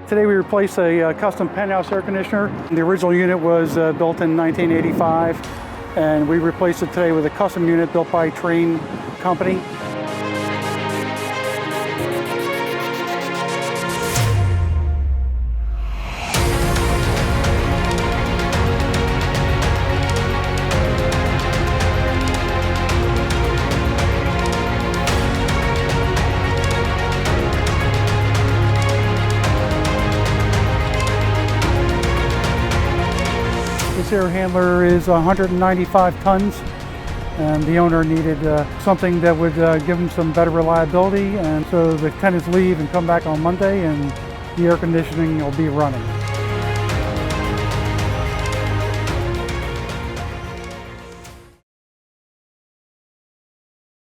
Today we replaced a custom Penthouse air conditioner. The original unit was built in 1985, and we replaced it today with a custom unit built by Trane Company. This air handler is 195 tons, and the owner needed something that would give him some better reliability, and so the tenants leave and come back on Monday and the air conditioning will be running.